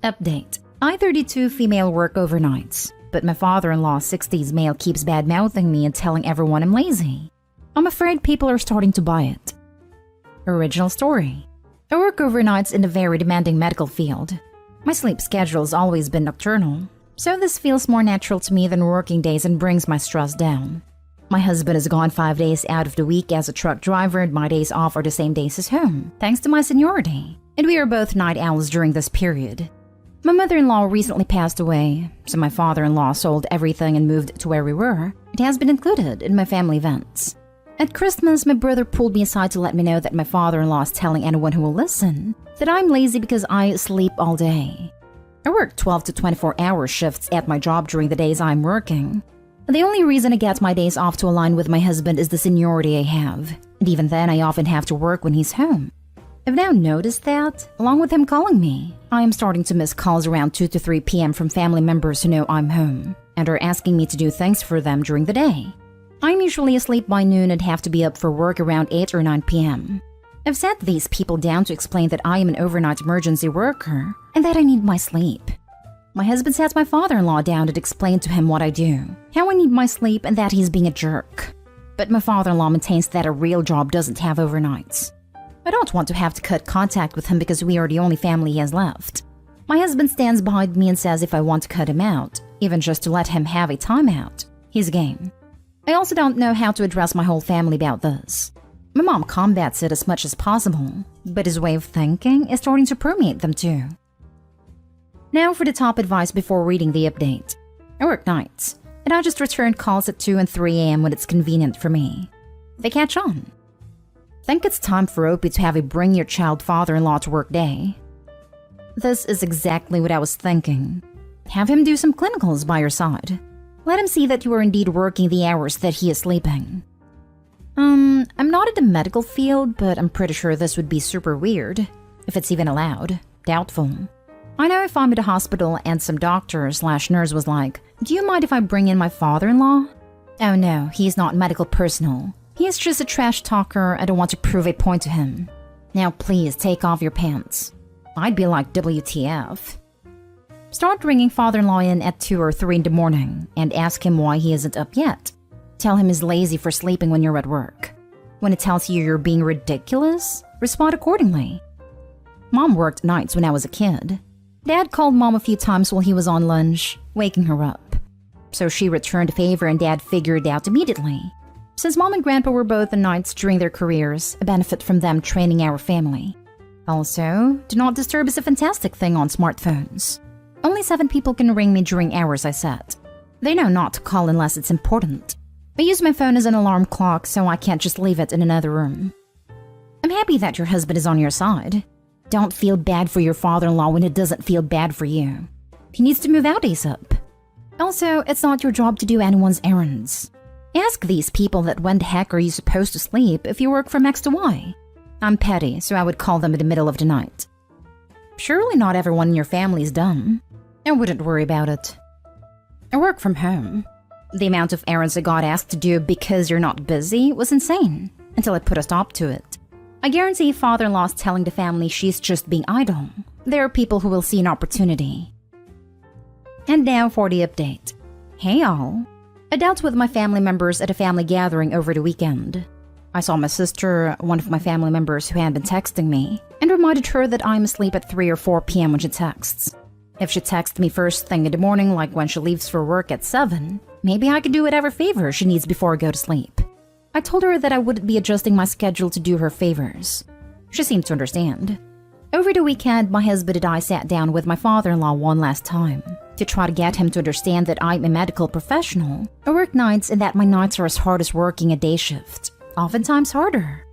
Update. I, 32, female, work overnights, but my father-in-law, 60s male, keeps bad-mouthing me and telling everyone I'm lazy. I'm afraid people are starting to buy it. Original story. I work overnights in a very demanding medical field. My sleep schedule's always been nocturnal, so this feels more natural to me than working days and brings my stress down. My husband is gone 5 days out of the week as a truck driver, and my days off are the same days as home, thanks to my seniority, and we are both night owls during this period. My mother-in-law recently passed away, so my father-in-law sold everything and moved to where we were. It has been included in my family events. At Christmas, my brother pulled me aside to let me know that my father-in-law is telling anyone who will listen that I'm lazy because I sleep all day. I work 12 to 24-hour shifts at my job during the days I'm working. The only reason I get my days off to align with my husband is the seniority I have, and even then I often have to work when he's home. I've now noticed that, along with him calling me, I am starting to miss calls around 2 to 3 p.m. from family members who know I'm home and are asking me to do things for them during the day. I'm usually asleep by noon and have to be up for work around 8 or 9 p.m. I've sat these people down to explain that I am an overnight emergency worker and that I need my sleep. My husband sat my father-in-law down and explained to him what I do, how I need my sleep, and that he's being a jerk. But my father-in-law maintains that a real job doesn't have overnights. I don't want to have to cut contact with him because we are the only family he has left. My husband stands behind me and says if I want to cut him out, even just to let him have a timeout, he's game. I also don't know how to address my whole family about this. My mom combats it as much as possible, but his way of thinking is starting to permeate them too. Now for the top advice before reading the update. I work nights, and I just return calls at 2 and 3 a.m. when it's convenient for me. They catch on. Think it's time for Opie to have a bring your child father-in-law to work day. This is exactly what I was thinking. Have him do some clinicals by your side. Let him see that you are indeed working the hours that he is sleeping. I'm not in the medical field, but I'm pretty sure this would be super weird, if it's even allowed. Doubtful. I know if I'm at a hospital and some doctor/nurse was like, "Do you mind if I bring in my father-in-law?" Oh no, he's not medical personnel. He's just a trash talker. I don't want to prove a point to him. Now please take off your pants. I'd be like, WTF. Start bringing father-in-law in at 2 or 3 in the morning and ask him why he isn't up yet. Tell him he's lazy for sleeping when you're at work. When it tells you you're being ridiculous, respond accordingly. Mom worked nights when I was a kid. Dad called Mom a few times while he was on lunch, waking her up. So she returned the favor and Dad figured it out immediately. Since Mom and Grandpa were both on nights during their careers, a benefit from them training our family. Also, do not disturb is a fantastic thing on smartphones. Only 7 people can ring me during hours I set. They know not to call unless it's important. I use my phone as an alarm clock so I can't just leave it in another room. I'm happy that your husband is on your side. Don't feel bad for your father-in-law when he doesn't feel bad for you. He needs to move out ASAP. Also, it's not your job to do anyone's errands. Ask these people that when the heck are you supposed to sleep if you work from X to Y? I'm petty, so I would call them in the middle of the night. Surely not everyone in your family is dumb. I wouldn't worry about it. I work from home. The amount of errands I got asked to do because you're not busy was insane, until I put a stop to it. I guarantee father-in-law's telling the family she's just being idle. There are people who will see an opportunity. And now for the update. Hey all. I dealt with my family members at a family gathering over the weekend. I saw my sister, one of my family members who had been texting me, and reminded her that I'm asleep at 3 or 4 p.m. when she texts. If she texts me first thing in the morning, like when she leaves for work at 7, maybe I could do whatever favor she needs before I go to sleep. I told her that I wouldn't be adjusting my schedule to do her favors. She seemed to understand. Over the weekend, my husband and I sat down with my father-in-law one last time to try to get him to understand that I'm a medical professional. I work nights and that my nights are as hard as working a day shift, oftentimes harder.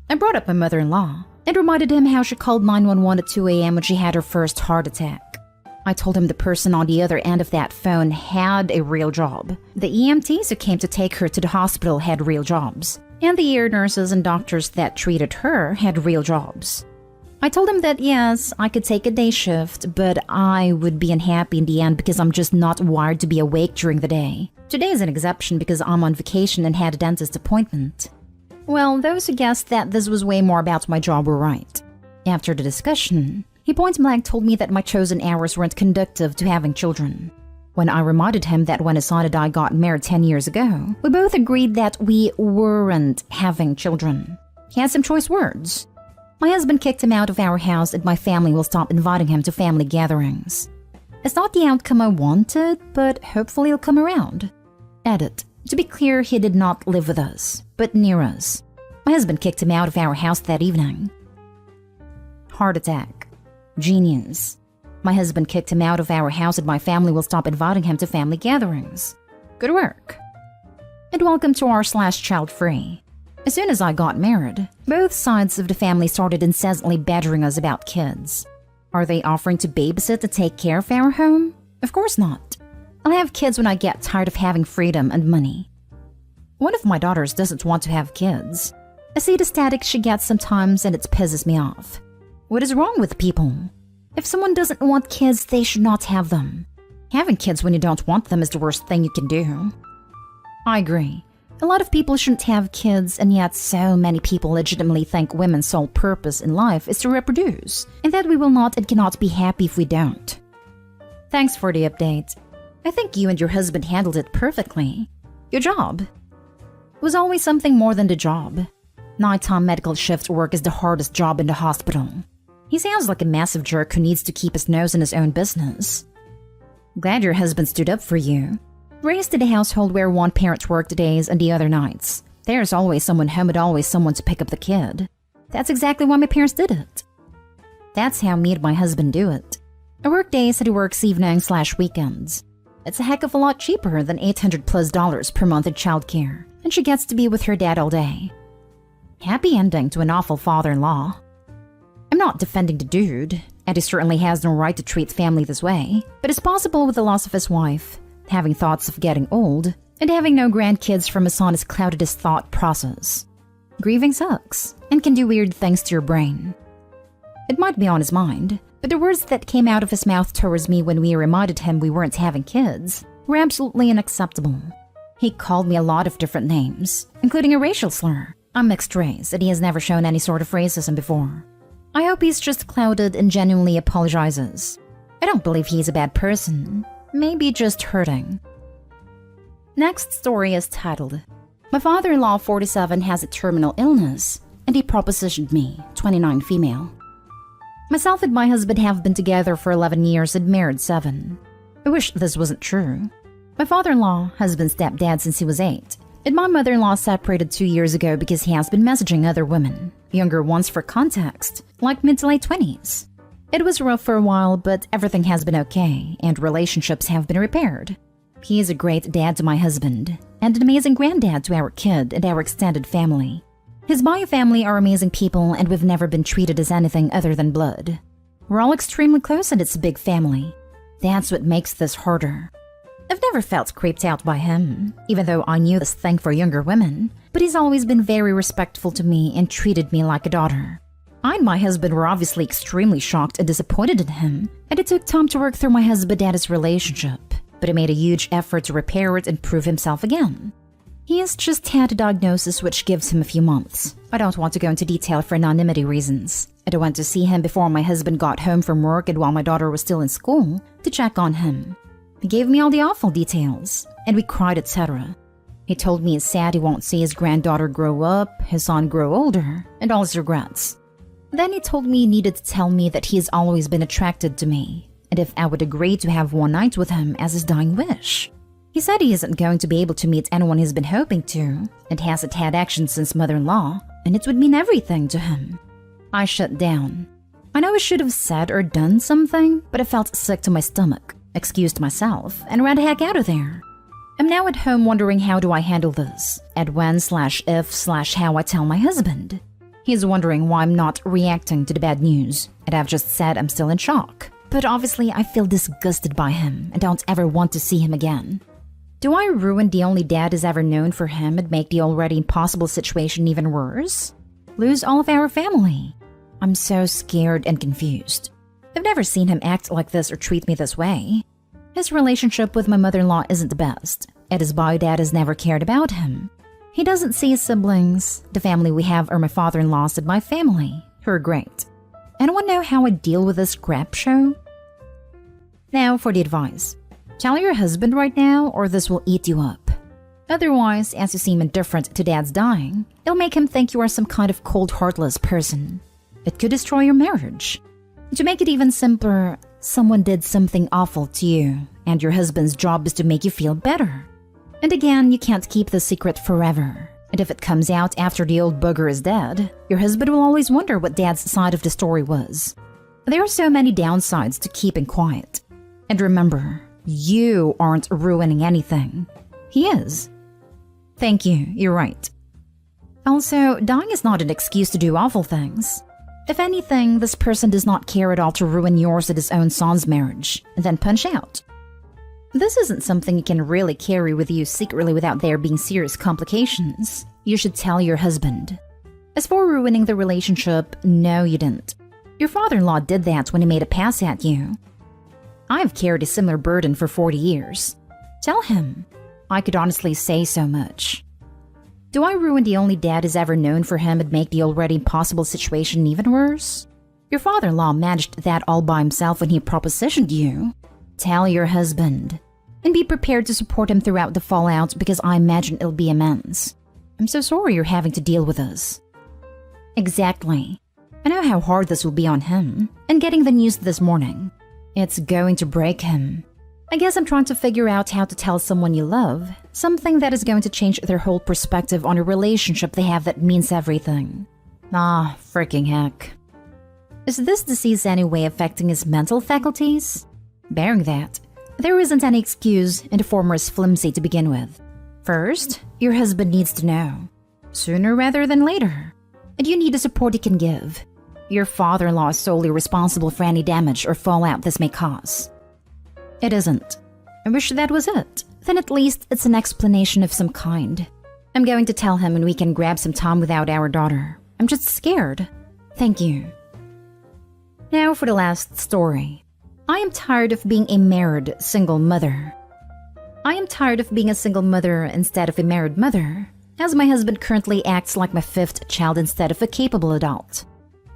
I brought up my mother-in-law and reminded him how she called 911 at 2 a.m. when she had her first heart attack. I told him the person on the other end of that phone had a real job. The EMTs who came to take her to the hospital had real jobs, and the ear nurses and doctors that treated her had real jobs. I told him that yes, I could take a day shift, but I would be unhappy in the end because I'm just not wired to be awake during the day. Today is an exception because I'm on vacation and had a dentist appointment. Well, those who guessed that this was way more about my job were right. After the discussion, He point-blank told me that my chosen hours weren't conducive to having children. When I reminded him that when his son and I got married 10 years ago, we both agreed that we weren't having children. He had some choice words. My husband kicked him out of our house and my family will stop inviting him to family gatherings. It's not the outcome I wanted, but hopefully it'll come around. Edit. To be clear, he did not live with us, but near us. My husband kicked him out of our house that evening. Heart attack. Genius. My husband kicked him out of our house and my family will stop inviting him to family gatherings. Good work. And welcome to r/child-free. As soon as I got married, both sides of the family started incessantly badgering us about kids. Are they offering to babysit and take care of our home? Of course not. I'll have kids when I get tired of having freedom and money. One of my daughters doesn't want to have kids. I see the static she gets sometimes and it pisses me off. What is wrong with people? If someone doesn't want kids, they should not have them. Having kids when you don't want them is the worst thing you can do. I agree. A lot of people shouldn't have kids, and yet so many people legitimately think women's sole purpose in life is to reproduce, and that we will not and cannot be happy if we don't. Thanks for the update. I think you and your husband handled it perfectly. Good job. It was always something more than the job. Nighttime medical shift work is the hardest job in the hospital. He sounds like a massive jerk who needs to keep his nose in his own business. Glad your husband stood up for you. Raised in a household where one parent worked days and the other nights. There's always someone home and always someone to pick up the kid. That's exactly why my parents did it. That's how me and my husband do it. I work days and he works evenings/weekends. It's a heck of a lot cheaper than $800+ per month in childcare, and she gets to be with her dad all day. Happy ending to an awful father-in-law. I'm not defending the dude, and he certainly has no right to treat family this way, but it's possible with the loss of his wife, having thoughts of getting old, and having no grandkids from his son has clouded his thought process. Grieving sucks, and can do weird things to your brain. It might be on his mind, but the words that came out of his mouth towards me when we reminded him we weren't having kids were absolutely unacceptable. He called me a lot of different names, including a racial slur. I'm mixed race, and he has never shown any sort of racism before. I hope he's just clouded and genuinely apologizes. I don't believe he's a bad person. Maybe just hurting. Next story is titled, My father-in-law, 47, has a terminal illness, and he propositioned me, 29 female. Myself and my husband have been together for 11 years and married 7. I wish this wasn't true. My father-in-law has been stepdad since he was 8, and my mother-in-law separated 2 years ago because he has been messaging other women, younger ones for context, like mid to late 20s. It was rough for a while, but everything has been okay, and relationships have been repaired. He is a great dad to my husband, and an amazing granddad to our kid and our extended family. His bio family are amazing people, and we've never been treated as anything other than blood. We're all extremely close, and it's a big family. That's what makes this harder. I've never felt creeped out by him, even though I knew this thing for younger women, but he's always been very respectful to me and treated me like a daughter. I and my husband were obviously extremely shocked and disappointed in him, and it took time to work through my husband and his relationship, but he made a huge effort to repair it and prove himself again. He has just had a diagnosis which gives him a few months. I don't want to go into detail for anonymity reasons. I went to see him before my husband got home from work and while my daughter was still in school to check on him. He gave me all the awful details, and we cried, etc. He told me it's sad he won't see his granddaughter grow up, his son grow older, and all his regrets. Then he told me he needed to tell me that he has always been attracted to me, and if I would agree to have one night with him as his dying wish. He said he isn't going to be able to meet anyone he's been hoping to, and hasn't had action since mother-in-law, and it would mean everything to him. I shut down. I know I should have said or done something, but I felt sick to my stomach, excused myself, and ran the heck out of there. I'm now at home wondering how do I handle this, and when/if/how I tell my husband. He's wondering why I'm not reacting to the bad news, and I've just said I'm still in shock. But obviously I feel disgusted by him and don't ever want to see him again. Do I ruin the only dad he's ever known for him and make the already impossible situation even worse? Lose all of our family? I'm so scared and confused. I've never seen him act like this or treat me this way. His relationship with my mother-in-law isn't the best, and his bio dad has never cared about him. He doesn't see his siblings. The family we have are my father-in-law's and my family, who are great. Anyone know how I deal with this crap show? Now for the advice. Tell your husband right now or this will eat you up. Otherwise, as you seem indifferent to dad's dying, it'll make him think you are some kind of cold, heartless person. It could destroy your marriage. To make it even simpler, someone did something awful to you, and your husband's job is to make you feel better. And again, you can't keep the secret forever. And if it comes out after the old bugger is dead, your husband will always wonder what dad's side of the story was. There are so many downsides to keeping quiet. And remember, you aren't ruining anything. He is. Thank you, you're right. Also, dying is not an excuse to do awful things. If anything, this person does not care at all to ruin yours and his own son's marriage, and then punch out. This isn't something you can really carry with you secretly without there being serious complications. You should tell your husband. As for ruining the relationship, no you didn't. Your father-in-law did that when he made a pass at you. I've carried a similar burden for 40 years. Tell him. I could honestly say so much. Do I ruin the only dad he's ever known for him and make the already impossible situation even worse? Your father-in-law managed that all by himself when he propositioned you. Tell your husband. And be prepared to support him throughout the fallout because I imagine it'll be immense. I'm so sorry you're having to deal with this. Exactly. I know how hard this will be on him. And getting the news this morning. It's going to break him. I guess I'm trying to figure out how to tell someone you love something that is going to change their whole perspective on a relationship they have that means everything. Ah, freaking heck. Is this disease anyway affecting his mental faculties? Bearing that, there isn't any excuse and the former is flimsy to begin with. First, your husband needs to know. Sooner rather than later. And you need the support he can give. Your father-in-law is solely responsible for any damage or fallout this may cause. It isn't. I wish that was it. Then at least it's an explanation of some kind. I'm going to tell him and we can grab some time without our daughter. I'm just scared. Thank you. Now for the last story. I am tired of being a married single mother. I am tired of being a single mother instead of a married mother, as my husband currently acts like my fifth child instead of a capable adult.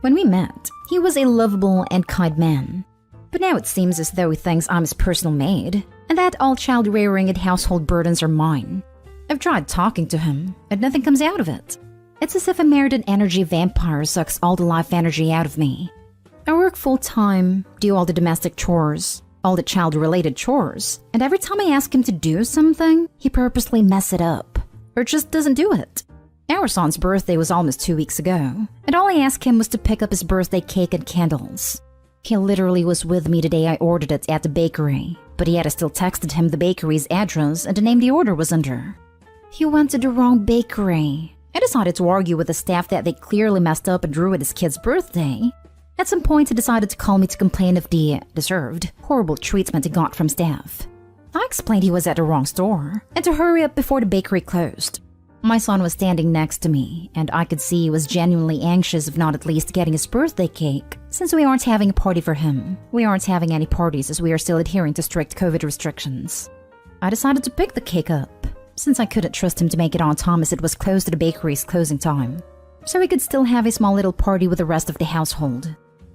When we met, he was a lovable and kind man. But now it seems as though he thinks I'm his personal maid, and that all child rearing and household burdens are mine. I've tried talking to him, and nothing comes out of it. It's as if a married energy vampire sucks all the life energy out of me. I work full-time, do all the domestic chores, all the child-related chores, and every time I ask him to do something, he purposely messes it up, or just doesn't do it. Our son's birthday was almost 2 weeks ago, and all I asked him was to pick up his birthday cake and candles. He literally was with me the day I ordered it at the bakery, but yet I still texted him the bakery's address and the name the order was under. He went to the wrong bakery. I decided to argue with the staff that they clearly messed up and ruined his kid's birthday. At some point, he decided to call me to complain of the deserved, horrible treatment he got from staff. I explained he was at the wrong store and to hurry up before the bakery closed. My son was standing next to me, and I could see he was genuinely anxious of not at least getting his birthday cake. Since we aren't having a party for him, we aren't having any parties as we are still adhering to strict COVID restrictions. I decided to pick the cake up, since I couldn't trust him to make it on time as it was close to the bakery's closing time, so we could still have a small little party with the rest of the household.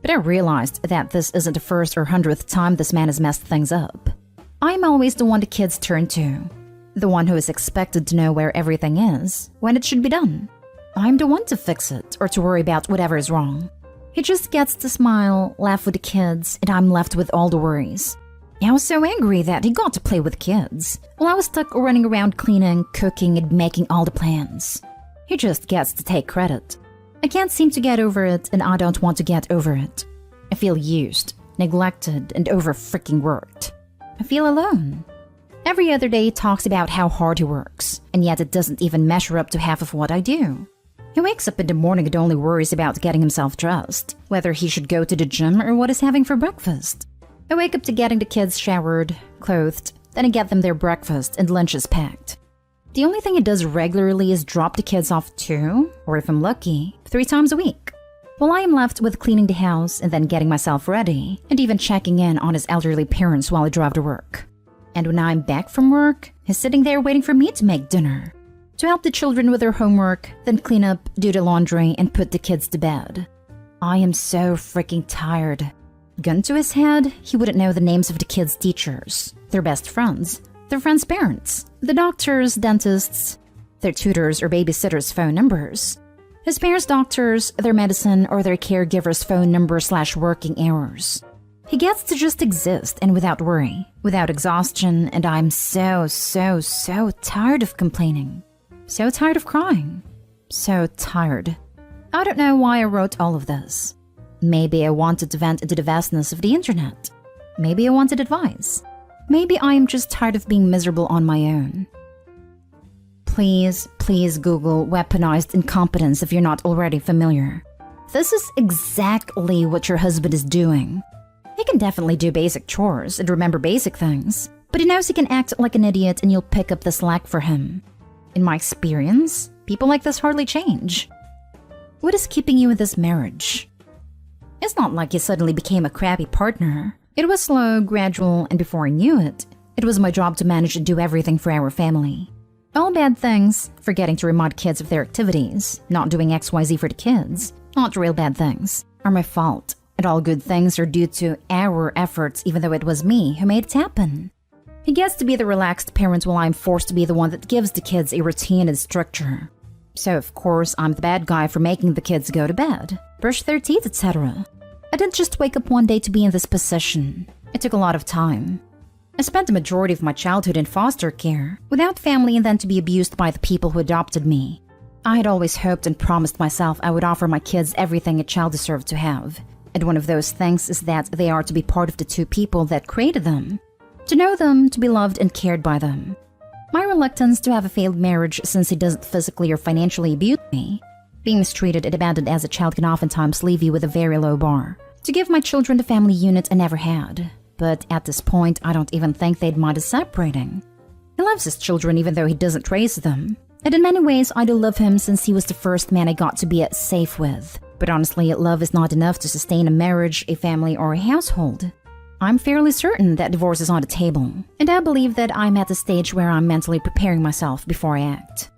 But I realized that this isn't the first or 100th time this man has messed things up. I'm always the one the kids turn to. The one who is expected to know where everything is, when it should be done. I'm the one to fix it, or to worry about whatever is wrong. He just gets to smile, laugh with the kids, and I'm left with all the worries. I was so angry that he got to play with kids, while I was stuck running around cleaning, cooking, and making all the plans. He just gets to take credit. I can't seem to get over it, and I don't want to get over it. I feel used, neglected, and over-freaking worked. I feel alone. Every other day he talks about how hard he works, and yet it doesn't even measure up to half of what I do. He wakes up in the morning and only worries about getting himself dressed, whether he should go to the gym or what he's having for breakfast. I wake up to getting the kids showered, clothed, then I get them their breakfast and lunches packed. The only thing he does regularly is drop the kids off 2, or if I'm lucky, 3 times a week. While I am left with cleaning the house and then getting myself ready, and even checking in on his elderly parents while I drive to work. And when I'm back from work, he's sitting there waiting for me to make dinner, to help the children with their homework, then clean up, do the laundry, and put the kids to bed. I am so freaking tired. Gun to his head, he wouldn't know the names of the kids' teachers, their best friends, their friends' parents, the doctors, dentists, their tutors or babysitters' phone numbers, his parents' doctors, their medicine, or their caregiver's phone number/working hours. He gets to just exist and without worry, without exhaustion, and I'm so tired of complaining. So tired of crying. So tired. I don't know why I wrote all of this. Maybe I wanted to vent into the vastness of the internet. Maybe I wanted advice. Maybe I am just tired of being miserable on my own. Please Google weaponized incompetence if you're not already familiar. This is exactly what your husband is doing. He can definitely do basic chores and remember basic things, but he knows he can act like an idiot and you'll pick up the slack for him. In my experience, people like this hardly change. What is keeping you in this marriage? It's not like you suddenly became a crappy partner. It was slow, gradual, and before I knew it, it was my job to manage and do everything for our family. All bad things, forgetting to remind kids of their activities, not doing XYZ for the kids, not real bad things, are my fault. And all good things are due to our efforts, even though it was me who made it happen. He gets to be the relaxed parent while I'm forced to be the one that gives the kids a routine and structure. So of course, I'm the bad guy for making the kids go to bed, brush their teeth, etc. I didn't just wake up one day to be in this position. It took a lot of time. I spent the majority of my childhood in foster care, without family, and then to be abused by the people who adopted me. I had always hoped and promised myself I would offer my kids everything a child deserved to have. And one of those things is that they are to be part of the two people that created them. To know them, to be loved and cared by them. My reluctance to have a failed marriage since he doesn't physically or financially abuse me. Being mistreated and abandoned as a child can oftentimes leave you with a very low bar. To give my children the family unit I never had. But at this point, I don't even think they'd mind us separating. He loves his children even though he doesn't raise them. And in many ways, I do love him since he was the first man I got to be safe with. But honestly, love is not enough to sustain a marriage, a family, or a household. I'm fairly certain that divorce is on the table, and I believe that I'm at the stage where I'm mentally preparing myself before I act.